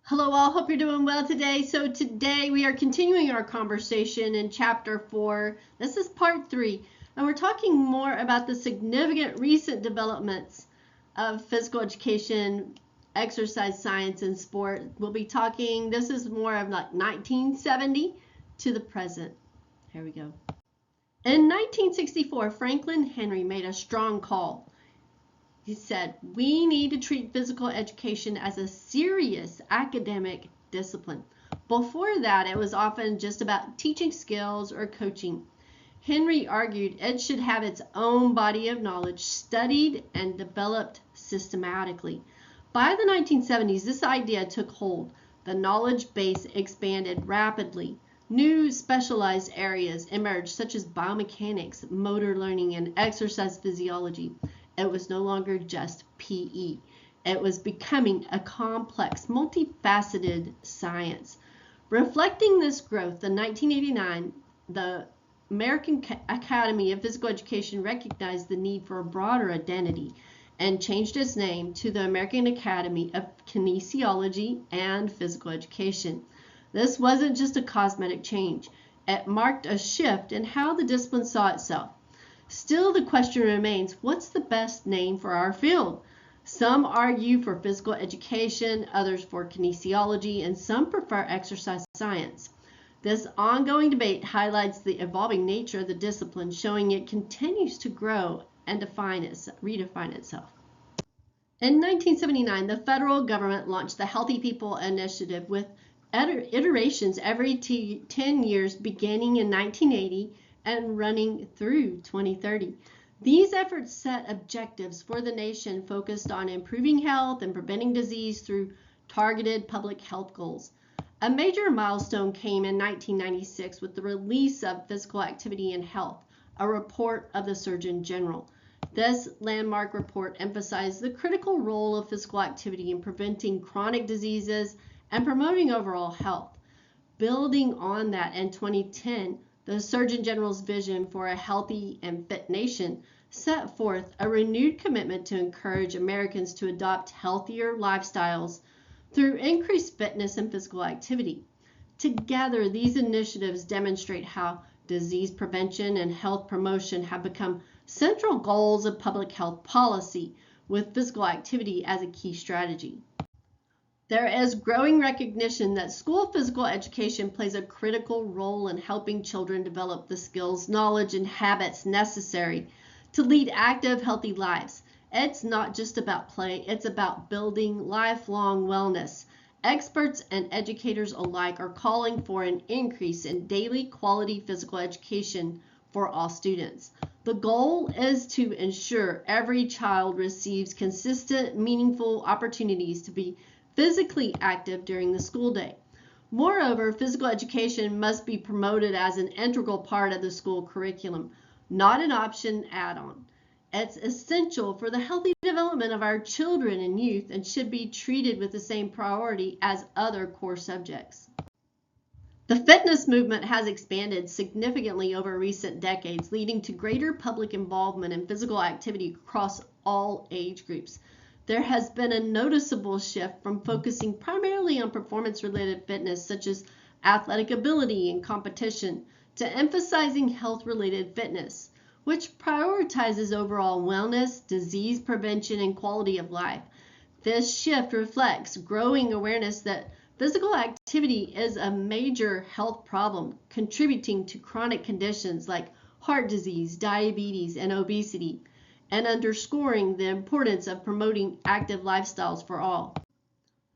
Hello all, hope you're doing well today. So today we are continuing our conversation in chapter 4. This is part 3, and we're talking more about the significant recent developments of physical education, exercise science, and sport. We'll be talking, this is more of like 1970 to the present. Here we go. In 1964, Franklin Henry made a strong call. He said, we need to treat physical education as a serious academic discipline. Before that, it was often just about teaching skills or coaching. Henry argued it should have its own body of knowledge, studied and developed systematically. By the 1970s, this idea took hold. The knowledge base expanded rapidly. New specialized areas emerged, such as biomechanics, motor learning, and exercise physiology. It was no longer just PE. It was becoming a complex, multifaceted science. Reflecting this growth, in 1989, the American Academy of Physical Education recognized the need for a broader identity and changed its name to the American Academy of Kinesiology and Physical Education. This wasn't just a cosmetic change. It marked a shift in how the discipline saw itself. Still, the question remains, what's the best name for our field? Some argue for physical education, others for kinesiology, and some prefer exercise science. This ongoing debate highlights the evolving nature of the discipline, showing it continues to grow and redefine itself. In 1979, the federal government launched the Healthy People Initiative with iterations every 10 years beginning in 1980 and running through 2030. These efforts set objectives for the nation focused on improving health and preventing disease through targeted public health goals. A major milestone came in 1996 with the release of Physical Activity and Health, a report of the Surgeon General. This landmark report emphasized the critical role of physical activity in preventing chronic diseases and promoting overall health. Building on that, in 2010, the Surgeon General's vision for a healthy and fit nation set forth a renewed commitment to encourage Americans to adopt healthier lifestyles through increased fitness and physical activity. Together, these initiatives demonstrate how disease prevention and health promotion have become central goals of public health policy, with physical activity as a key strategy. There is growing recognition that school physical education plays a critical role in helping children develop the skills, knowledge, and habits necessary to lead active, healthy lives. It's not just about play, it's about building lifelong wellness. Experts and educators alike are calling for an increase in daily quality physical education for all students. The goal is to ensure every child receives consistent, meaningful opportunities to be physically active during the school day. Moreover, physical education must be promoted as an integral part of the school curriculum, not an option add-on. It's essential for the healthy development of our children and youth and should be treated with the same priority as other core subjects. The fitness movement has expanded significantly over recent decades, leading to greater public involvement in physical activity across all age groups. There has been a noticeable shift from focusing primarily on performance-related fitness, such as athletic ability and competition, to emphasizing health-related fitness, which prioritizes overall wellness, disease prevention, and quality of life. This shift reflects growing awareness that physical activity is a major health problem, contributing to chronic conditions like heart disease, diabetes, and obesity, and underscoring the importance of promoting active lifestyles for all.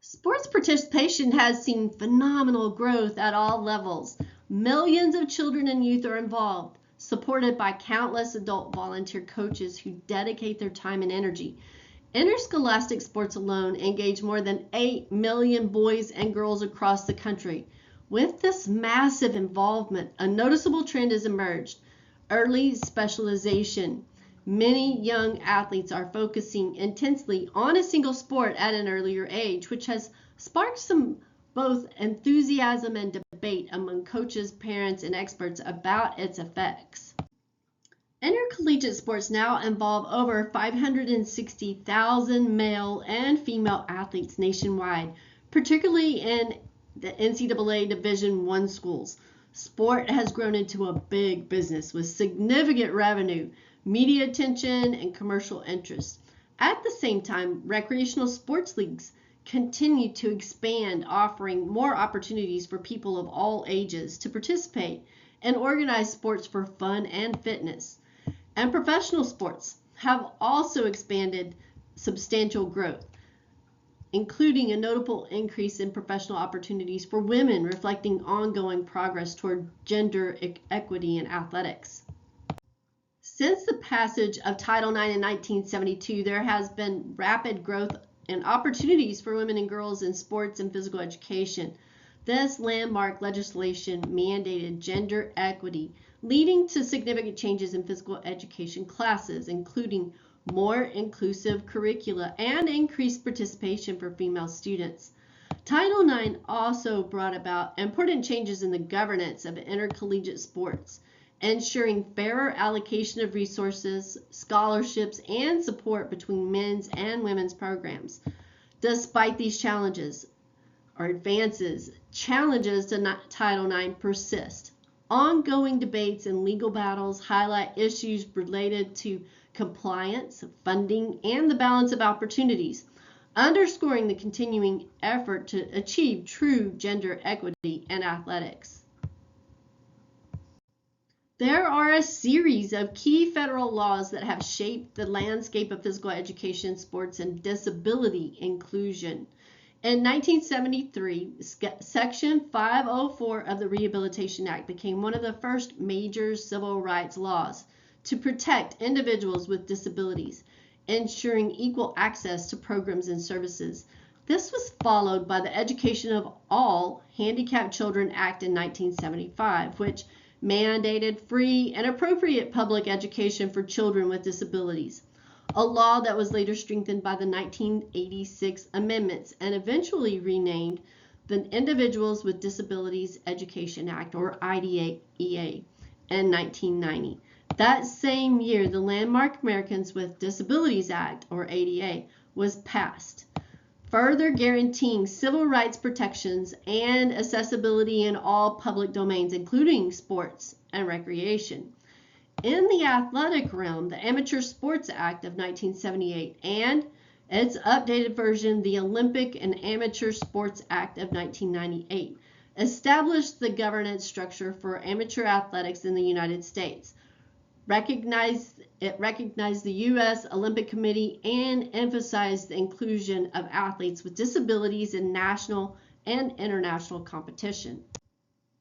Sports participation has seen phenomenal growth at all levels. Millions of children and youth are involved, supported by countless adult volunteer coaches who dedicate their time and energy. Interscholastic sports alone engage more than 8 million boys and girls across the country. With this massive involvement, a noticeable trend has emerged: early specialization. Many young athletes are focusing intensely on a single sport at an earlier age, which has sparked some both enthusiasm and debate among coaches, parents, and experts about its effects. Intercollegiate sports now involve over 560,000 male and female athletes nationwide, particularly in the NCAA Division I schools. Sport has grown into a big business with significant revenue, media attention, and commercial interest. At the same time, recreational sports leagues continue to expand, offering more opportunities for people of all ages to participate and organize sports for fun and fitness. And professional sports have also expanded substantial growth, including a notable increase in professional opportunities for women, reflecting ongoing progress toward gender equity in athletics. Since the passage of Title IX in 1972, there has been rapid growth and opportunities for women and girls in sports and physical education. This landmark legislation mandated gender equity, leading to significant changes in physical education classes, including more inclusive curricula and increased participation for female students. Title IX also brought about important changes in the governance of intercollegiate sports, ensuring fairer allocation of resources, scholarships, and support between men's and women's programs. Despite these challenges or advances, challenges to Title IX persist. Ongoing debates and legal battles highlight issues related to compliance, funding, and the balance of opportunities, underscoring the continuing effort to achieve true gender equity in athletics. There are a series of key federal laws that have shaped the landscape of physical education, sports, and disability inclusion. In 1973, Section 504 of the Rehabilitation Act became one of the first major civil rights laws to protect individuals with disabilities, ensuring equal access to programs and services. This was followed by the Education of All Handicapped Children Act in 1975, which mandated free and appropriate public education for children with disabilities, a law that was later strengthened by the 1986 amendments and eventually renamed the Individuals with Disabilities Education Act, or IDEA, in 1990. That same year, the landmark Americans with Disabilities Act, or ADA, was passed, further guaranteeing civil rights protections and accessibility in all public domains, including sports and recreation. In the athletic realm, the Amateur Sports Act of 1978 and its updated version, the Olympic and Amateur Sports Act of 1998, established the governance structure for amateur athletics in the United States. It recognized the U.S. Olympic Committee and emphasized the inclusion of athletes with disabilities in national and international competition.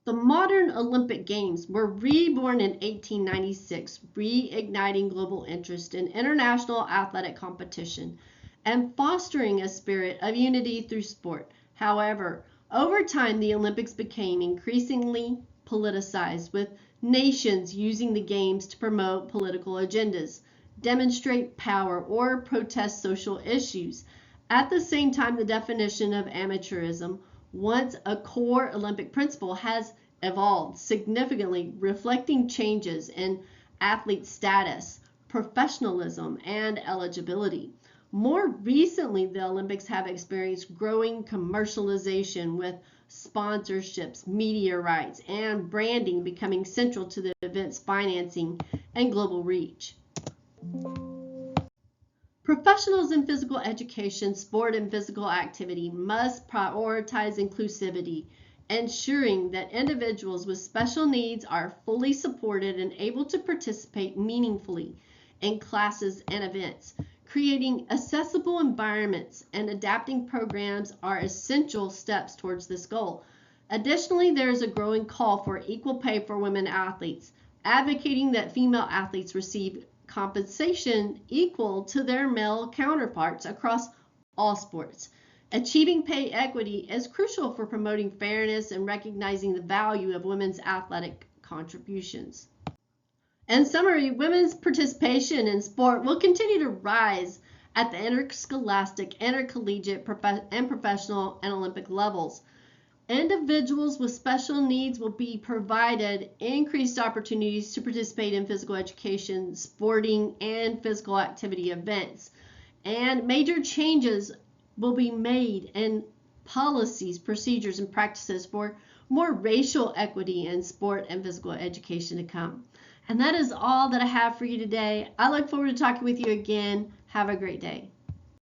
The modern Olympic Games were reborn in 1896, reigniting global interest in international athletic competition and fostering a spirit of unity through sport. However, over time, the Olympics became increasingly politicized, with nations using the games to promote political agendas, demonstrate power, or protest social issues. At the same time, the definition of amateurism, once a core Olympic principle, has evolved significantly, reflecting changes in athlete status, professionalism, and eligibility. More recently, the Olympics have experienced growing commercialization, with sponsorships, media rights, and branding becoming central to the event's financing and global reach. Professionals in physical education, sport, and physical activity must prioritize inclusivity, ensuring that individuals with special needs are fully supported and able to participate meaningfully in classes and events. Creating accessible environments and adapting programs are essential steps towards this goal. Additionally, there is a growing call for equal pay for women athletes, advocating that female athletes receive compensation equal to their male counterparts across all sports. Achieving pay equity is crucial for promoting fairness and recognizing the value of women's athletic contributions. In summary, women's participation in sport will continue to rise at the interscholastic, intercollegiate, and professional and Olympic levels. Individuals with special needs will be provided increased opportunities to participate in physical education, sporting, and physical activity events. And major changes will be made in policies, procedures, and practices for more racial equity in sport and physical education to come. And that is all that I have for you today. I look forward to talking with you again. Have a great day.